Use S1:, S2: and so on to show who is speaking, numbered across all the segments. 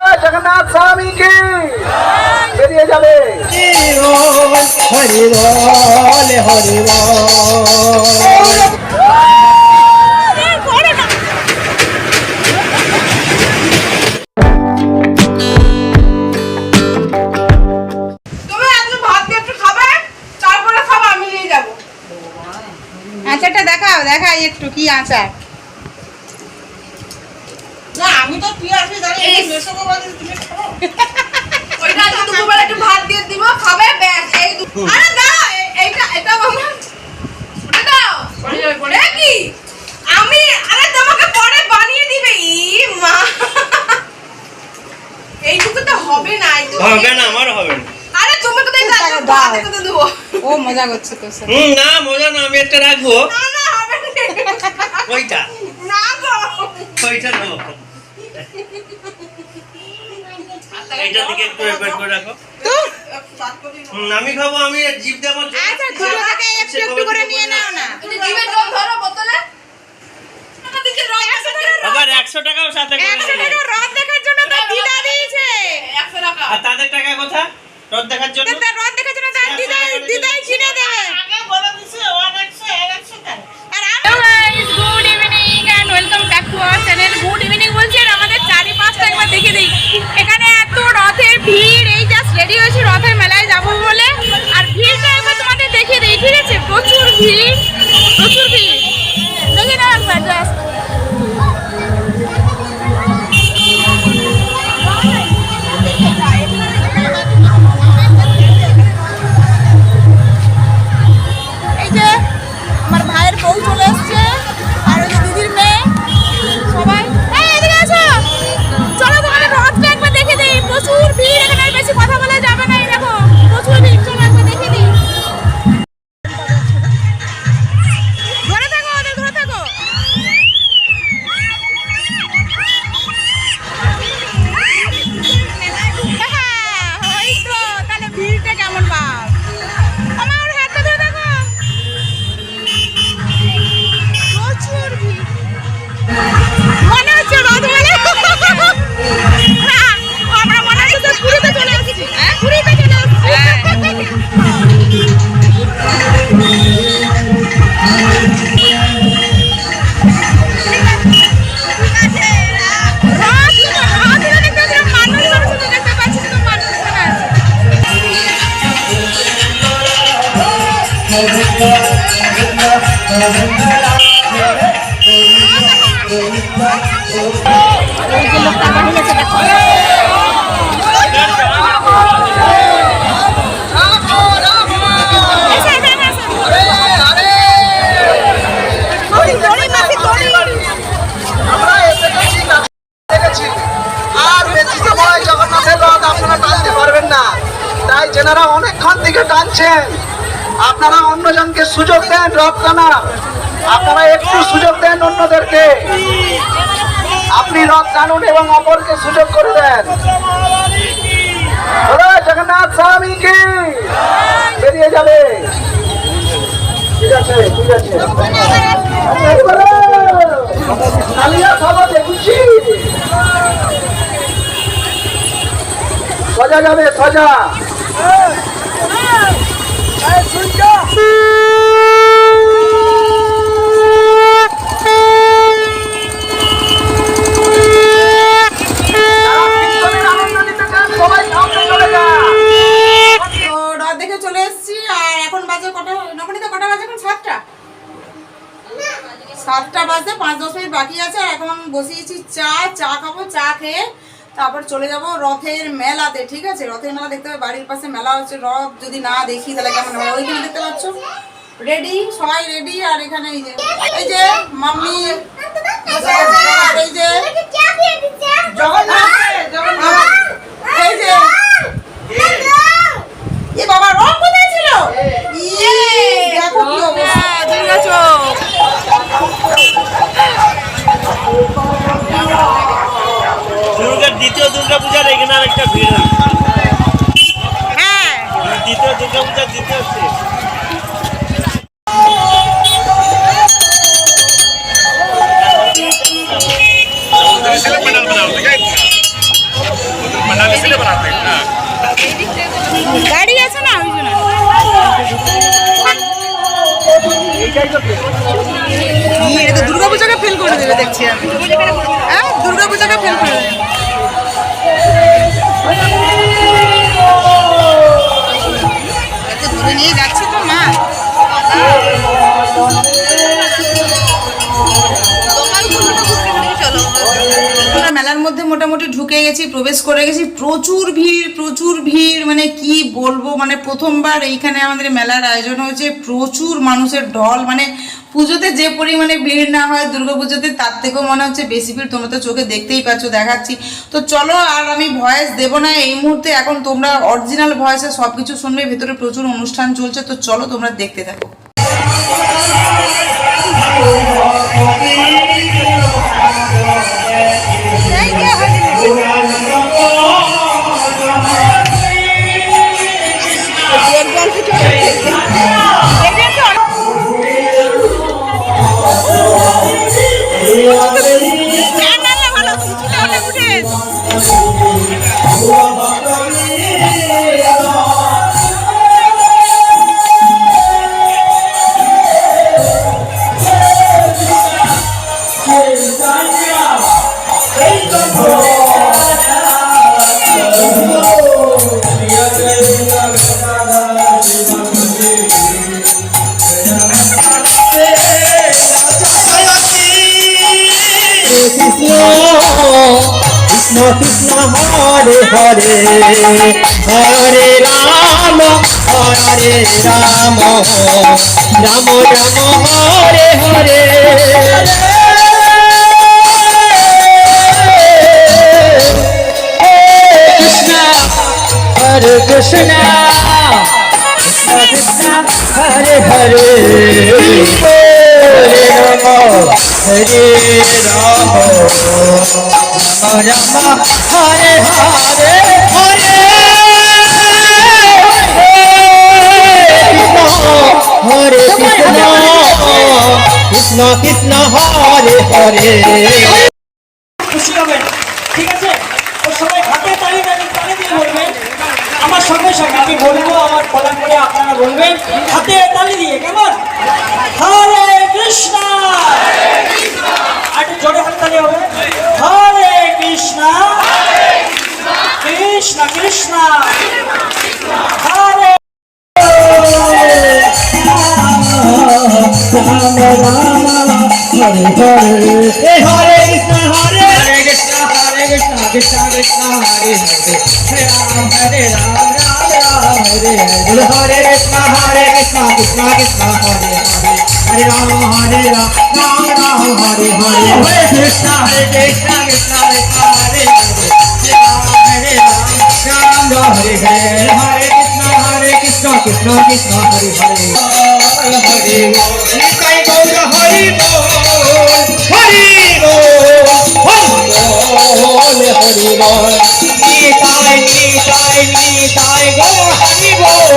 S1: জগন্নাথ স্বামী কি বেরিয়ে যাবে।
S2: হরি বল হরি বল।
S3: আচারটা দেখাও, দেখাই একটু কি আচার।
S4: না আমি তো তুই আসবি জানি এই মেশোকে বলে তুমি খাও ওইটা তো দুপুরবেলা একটু ভাত দিয়ে দিব খাবে ব্যাস এই আরে দাও এইটা এটা মামা ওটা দাও পড়ে যাবে পড়ে কি আমি আরে তোমাকে পরে বানিয়ে দিবে ই মা এইটুকু তো হবে না
S2: হবে না আমার হবে না।
S4: আরে তুমি তো দেই দাও ভাত তো দেবো
S3: ও মজা করছে তো স্যার।
S2: না মজা না, আমি একটা রাখবো।
S4: না না হবে না
S2: ওইটা
S4: না গো
S2: ওইটা দাও। এইটা দিকে একটু বের করে রাখো
S3: তো
S2: আমি খাবো, আমি জিভ দেবো।
S3: আচ্ছা দুটো থেকে একটু একটু করে নিয়ে নাও না।
S4: তুমি জিভে জল ধরো বোতলে টাকা দিতে রয়
S2: আবার 100 টাকাও সাথে করে
S3: 100 টাকা রথ দেখার জন্য তো দিদা দিয়েছে।
S4: 100 টাকা
S2: আর তাদের টাকা কোথায় রথ দেখার জন্য?
S3: তো রথ দেখার জন্য তার দিদাই কিনে দেবে।
S4: আগে বলে দিছে 100 টাকা
S3: আর hello guys, good evening and welcome back to our channel. Good evening বলছি আর আমাদের চারিপাশটা একবার দেখে দিই। এখানে এত রথের ভিড়, এই জাস্ট রেডি হয়েছি রথের মেলায় যাব বলে। আর ভিড়টা একবার তোমাদের দেখিয়ে দিই, ঠিক আছে? প্রচুর ভিড়, প্রচুর ভিড়। দেখে নাও একবার জাস্ট। এই যে আমার ভাইয়ের বউ চলে এসছে আর ওই যে দিদির মেয়ে সবাই। এই এদিকে আসো, চলো তোমাদের রথটা একবার দেখে দিই। প্রচুর ভিড়, এখানে আর বেশি কথা বলা যাবে না। এই দেখো প্রচুর ভিড়, চলো একবার দেখে দিই। ধরে থাকো, ওদের ধরে থাকো। ওই তো, তাহলে ভিড়টা কেমন ভাব। আমার হাতটা ধরে থাকো। প্রচুর ভিড়, মনে হচ্ছে রথ মেলা। না, আমরা মনে হচ্ছে পুরীতে চলে এসেছি। পুরীতে চলে এসেছি। রথ দেখতে পাচ্ছি, মানুষ দেখতে পাচ্ছি, তো মানুষ মনে আছে।
S1: আর বেশি সময় জগন্নাথের রথ আপনারা টানতে পারবেন না, তাই যেনারা অনেকক্ষণ থেকে টানছেন আপনারা অন্যজনকে সুযোগ দেন রথ টানা। আপনারা একটু সুযোগ দেন অন্যদেরকে, আপনি রথ টানুন এবং অপরকে সুযোগ করে দেন। জগন্নাথ স্বামী কি বেরিয়ে যাবে। ঠিক আছে ঠিক আছে, তালিয়া খাওয়াতে খুশি সজা যাবে সজা।
S3: রথ দেখে চলে এসেছি আর এখন বাজে কটা? নবনীতা কটা বাজে এখন? 7টা বাজতে 5-10 মিনিট বাকি আছে। আর এখন বসিয়েছি চা খাবো। চা খেয়ে তারপর চলে যাব রথের মেলাতে, ঠিক আছে? রথের মেলা দেখতে হবে, বাড়ির পাশে মেলা হচ্ছে। রথ যদি না দেখি তাহলে কেমন হবে। ওইখানে দেখতে পাচ্ছ রেডি, সবাই রেডি। আর এখানে এই যে মাম্মি আর এই যে জগন্নাথ, এই যে এ বাবা রথ কোথায় ছিল? দেখো কি অবস্থা, দুর্গা চোখ।
S2: দ্বিতীয় দুর্গা পূজার এখানে আরেকটা ভিড় হয়েছে।
S3: হ্যাঁ,
S2: দ্বিতীয় দুর্গা পূজার দ্বিতীয়
S3: গাড়ি আছে না ওই জন্য। এটা তো দুর্গাপূজাকে ফেল করে দেবে দেখছি আমি। হ্যাঁ দুর্গাপূজাকে ফেল করে দেবে। এত দূরে নিয়ে যাচ্ছি তো মা। আমরা মেলার মধ্যে মোটামুটি ঢুকে গেছি, প্রবেশ করে গেছি। প্রচুর ভিড়, মানে কি বলবো, মানে প্রথমবার এইখানে আমাদের মেলার আয়োজন হয়েছে। প্রচুর মানুষের ঢল, মানে পুজোতে যে পরিমাণে ভিড় না হয় দুর্গাপুজোতে তার থেকেও মনে হচ্ছে বেশি ভিড়। তোমরা তো চোখে দেখতেই পাচ্ছ, দেখাচ্ছি। তো চলো, আর আমি ভয়েস দেবো না এই মুহূর্তে, এখন তোমরা অরিজিনাল ভয়েসে সব কিছু শুনবে। ভেতরে প্রচুর অনুষ্ঠান চলছে, তো চলো তোমরা দেখতে থাকো।
S5: Krishna Krishna Hare Hare Hare Rama Hare Rama Rama Rama Hare Hare Krishna Hare Krishna Krishna Krishna Hare Hare Hare Rama Hare Rama Rama Hare Hare Hare Krishna Krishna Hare Hare
S6: খুশি হবেন, ঠিক আছে? তো সবাই হাতে তালি দিয়ে বলবেন আমার সঙ্গে সঙ্গে। আমি বলবো, আমার বলার পরে আপনারা বলবেন হাতে তালি দিয়ে, কেমন? হরে কৃষ্ণ। আর একটু জোরে হাতে তালি হবে। হরে কৃষ্ণ কৃষ্ণ কৃষ্ণ হরে
S5: Hare Hare Krishna Hare Krishna Hare Krishna Krishna Krishna Hare Hare Hare Ram Ram Ram Hare Hare Hare Krishna Krishna Krishna Hare Hare Hare Ram Hare Ram Ram Ram Hare Hare Hare Krishna Krishna Krishna Hare Hare Hare Ram Ram Ram Hare Hare Hare Krishna Krishna Krishna Hare Hare Hare Nitai Gaura Hari Bol Hari Bol Hari Bol Nitai Gaura Hari Bol Hari Bol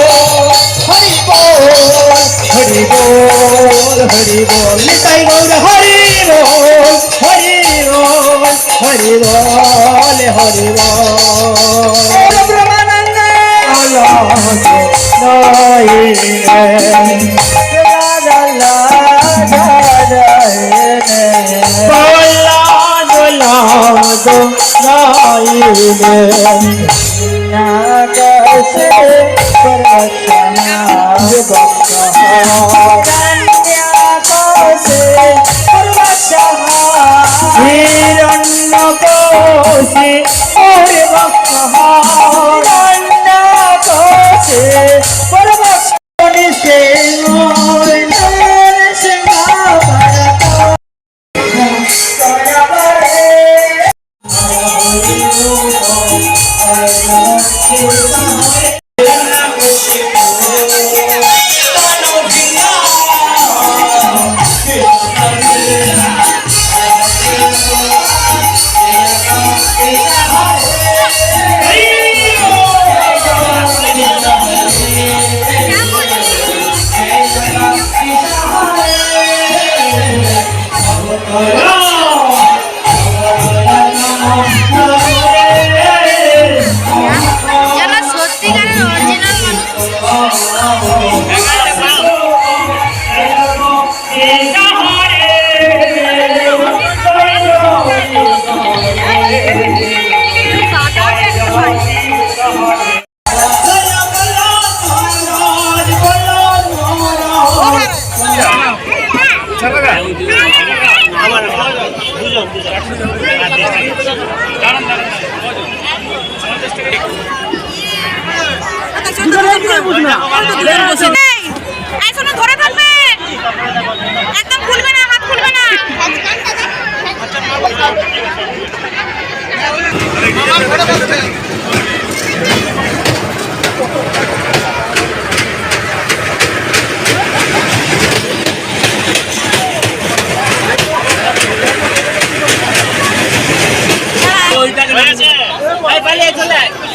S5: Hari Bol Hari Bol Nitai Gaura Hari Bol Hari Bol Hari Bol Hari Bol Brahmananda Allah
S4: এই শোনো, ধরে থাকবে, একদম খুলবে না, হাত খুলবে না।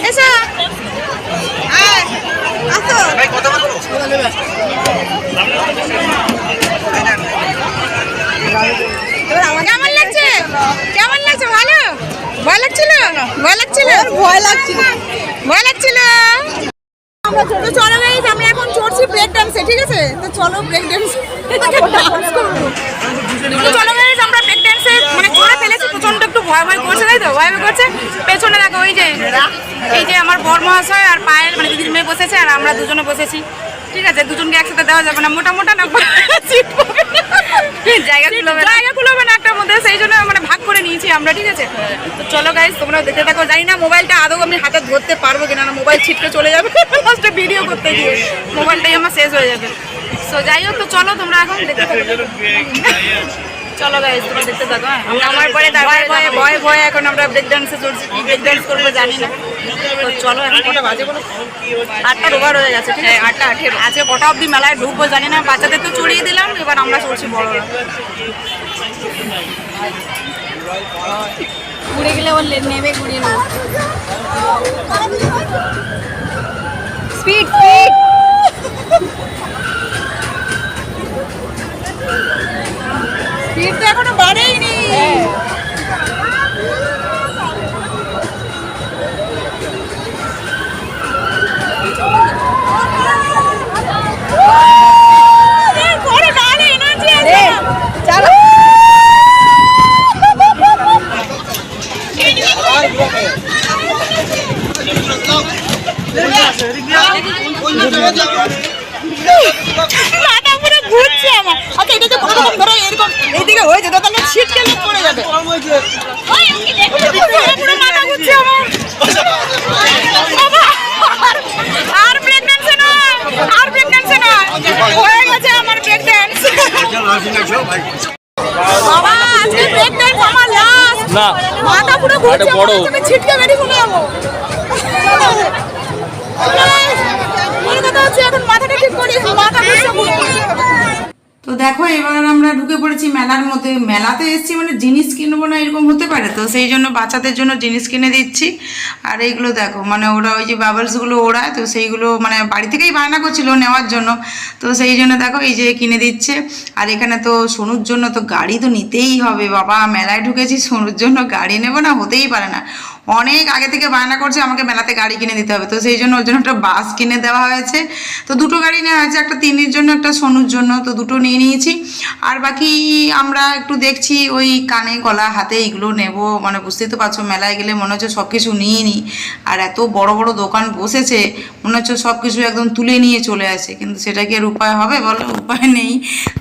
S4: এসো, আয়, আসো। কেমন লাগছে? কেমন লাগছে? ভালো? ভয় লাগছিল? ভয় লাগছিল? ভয় লাগছিল, ভয় লাগছিল। তো চলো গাইস, আমি এখন চড়ছি ব্রেক ডান্সে, ঠিক আছে? তো চলো ব্রেক ডান্স ডান্স করবো। তো চলো গাইস, আমরা ব্রেক ডান্সে মানে চড়ে ফেলেছি, প্রচন্ড একটু ভয় ভয় করছে, তাই তো? ভয় ভয় করছে। পেছনে দেখো এই যে আমার বর মহাশয় আর পায়েল মানে দিদির মেয়ে বসেছে, আর আমরা দুজনে বসেছি, ঠিক আছে? দুজনকে একসাথে দেওয়া যাবে না, মোটা মোটা না, সিট পাবে না, জায়গা কুলোবে না একটার মধ্যে, সেই জন্য মানে ভাগ করে নিয়েছি আমরা, ঠিক আছে? তো চলো গাইস, তোমরা দেখতে থাকো। জানি না মোবাইলটা আদৌ আমি হাতে ধরতে পারবো কিনা, না মোবাইল ছিটকে চলে যাবে লাস্টে ভিডিও করতে গিয়ে, মোবাইলটাই আমার শেষ হয়ে যাবে। সো যাই হোক, তো চলো তোমরা এখন দেখতে থাকো। চলো গাইস, তোমরা দেখতে থাকো। আমরা আমার পরে ভয়ে ভয়ে এখন আমরা ব্রেক ডান্সে চলছি, ব্রেক ডান্স করবো জানি না। তো চলো, এখন কটা বাজে বলো? 8টা ওভার হয়ে গেছে, ঠিক আছে? 8টা 18 আজকে কটা অবধি মেলায় ঢুকবো জানি না। বাচ্চাদের তো চড়িয়ে দিলাম, এবার আমরা চলছি বড়রা। ঘুরে গেলে ওর নেমে ঘুরিয়ে নেব। স্পিড স্পিড, স্পিড তো এখনো বাড়েইনি। মাথা পুরো ঘুরছে আমার। আচ্ছা, এটা তো প্রথম ধরো এরকম এইদিকে হয়ে যেত, তাহলে ছিটকে লোক পড়ে যাবে। পুরো মাথা ঘুরছে আমার। আর ব্রেক ডান্সে নয়, আর ব্রেক ডান্সে নয়, হয়ে গেছে আমার ব্রেক ডান্স। বাবা, আজকে ব্রেক ডান্স আমার লাস্ট। না, মাথা পুরো ঘুরছে, আমি ছিটকে বেরিয়ে চলে যাবো। এখন মাথাটা ঠিক করি, মাথা ঘুরছে পুরো। তো দেখো, এবার আমরা ঢুকে পড়েছি মেলার মধ্যে। মেলাতে এসেছি মানে জিনিস কিনবো না এরকম হতে পারে, তো সেই জন্য বাচ্চাদের জন্য জিনিস কিনে দিচ্ছি। আর এইগুলো দেখো, মানে ওরা ওই যে বাবলসগুলো ওড়ায়, তো সেইগুলো মানে বাড়ি থেকেই বায়না করছিল নেওয়ার জন্য, তো সেই জন্য দেখো এই যে কিনে দিচ্ছে। আর এখানে তো সোনুর জন্য তো গাড়ি তো নিতেই হবে। বাবা, মেলায় ঢুকেছি, সোনুর জন্য গাড়ি নেবো না, হতেই পারে না। অনেক আগে থেকে বায়না করছে আমাকে মেলাতে গাড়ি কিনে দিতে হবে, তো সেই জন্য ওর জন্য একটা বাস কিনে দেওয়া হয়েছে। তো দুটো গাড়ি নেওয়া হয়েছে, একটা তিন্নির জন্য, একটা সোনুর জন্য, তো দুটো নিয়ে নিয়েছি। আর বাকি আমরা একটু দেখছি ওই কানে গলা হাতে এইগুলো নেব, মানে বুঝতেই তো পারছো মেলায় গেলে মনে হচ্ছে সব কিছু নিয়ে নিই। আর এত বড় বড় দোকান বসেছে, মনে হচ্ছে সব কিছু একদম তুলে নিয়ে চলে আসে, কিন্তু সেটা কি আর উপায় হবে বলো? উপায় নেই।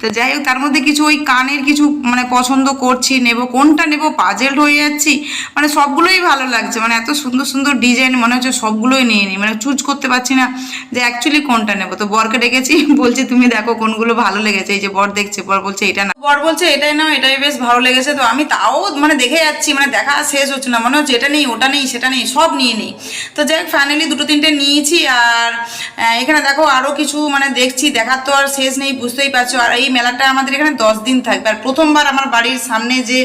S4: তো যাই হোক, তার মধ্যে কিছু ওই কানের কিছু মানে পছন্দ করছি, নেব কোনটা নেব পাজেলড হয়ে যাচ্ছি। মানে সবগুলোই ভালো লাগছে, মানে এত সুন্দর সুন্দর ডিজাইন, মনে হচ্ছে সবগুলোই নিয়ে নিই, মানে চুজ করতে পারছি না যে অ্যাকচুয়ালি কোনটা নেব। তো বরকে ডেকেছি, বলছি তুমি দেখো কোনগুলো ভালো লেগেছে। এই যে বর দেখছে, বর বলছে এটা না, বর বলছে এটাই নাও, এটাই বেশ ভালো লেগেছে। তো আমি তাও মানে দেখে যাচ্ছি, মানে দেখা শেষ হচ্ছে না, মনে হচ্ছে এটা নেই ওটা নেই সেটা নেই, সব নিয়ে নিই। তো যাই হোক, ফাইনালি দুটো তিনটে নিয়েছি। আর এখানে দেখো আরও কিছু মানে দেখছি, দেখার তো আর শেষ নেই, বুঝতেই পারছো। আর এই মেলাটা আমাদের এখানে 10 দিন থাকবে। আর প্রথমবার আমার বাড়ির সামনে যে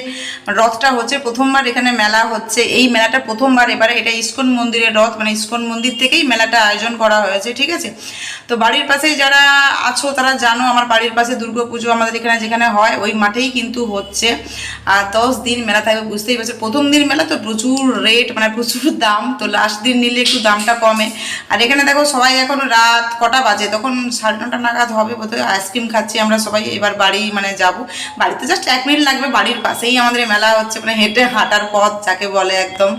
S4: রথটা হচ্ছে, প্রথমবার এখানে মেলা হচ্ছে। এই মেলাটা প্রথমবার, এবারে এটা ইস্কন মন্দিরের রথ, মানে ইস্কন মন্দির থেকেই মেলাটা আয়োজন করা হয়েছে, ঠিক আছে? তো বাড়ির পাশেই যারা আছো তারা জানো, আমার বাড়ির পাশে দুর্গাপুজো আমাদের এখানে যেখানে হয় ওই মাঠেই কিন্তু হচ্ছে। আর 10 দিন মেলা থাকবে, বুঝতেই পারছো। প্রথম দিন মেলা তো প্রচুর রেট, মানে প্রচুর দাম, তো লাস্ট দিন নিলে একটু দামটা কমে। আর এখানে দেখো সবাই এখন রাত কটা বাজে, তখন 9:30 নাগাদ হবে বোধহয়, আইসক্রিম খাচ্ছি আমরা সবাই। এবার বাড়ি মানে যাব, বাড়িতে জাস্ট 1 মিনিট লাগবে, বাড়ির পাশেই আমাদের এই মেলা হচ্ছে, মানে হেঁটে হাঁটার পথ যাকে বলে একদম।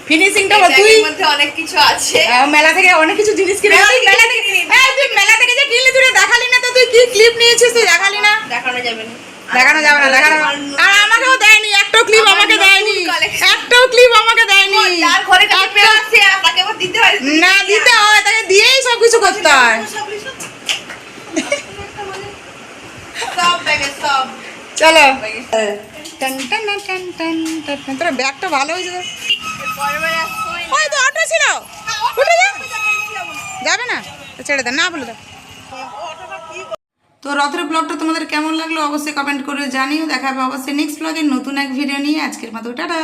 S4: ফিনিশিংটা তুই মধ্যে অনেক কিছু আছে।
S3: মেলা থেকে অনেক কিছু জিনিস কিনে মেলা থেকে, হ্যাঁ তুই মেলা থেকে যে কিনলি তুই দেখালি না, তো তুই কি ক্লিপ নিয়েছিস তুই দেখালি না?
S4: দেখানো যাবে না,
S3: দেখানো যাবে না, দেখানো। আর আমাকেও দেয়নি, একটাও ক্লিপ আমাকে দেয়নি, একটাও ক্লিপ আমাকে দেয়নি।
S4: যার ঘরে কাছে পেয়ে আছে তাকে আবার দিতে হয়
S3: না, দিতে হয়, তাকে দিয়েই সব কিছু কিছু করতে হয়।
S4: সব ব্যাগে সব
S3: চলো টান টান টান টান টান টান। তোর ব্যাগটা ভালো হয়েছে তো। ওই তো অটো ছিল, উঠে যা। যাবে না তো ছেড়ে দেন, না বলে দাও। তো রথের ব্লগটা তোমাদের কেমন লাগলো অবশ্যই কমেন্ট করে জানিও। দেখা হবে অবশ্যই নেক্সট ব্লগে নতুন এক ভিডিও নিয়ে। আজকের মতো টাটা।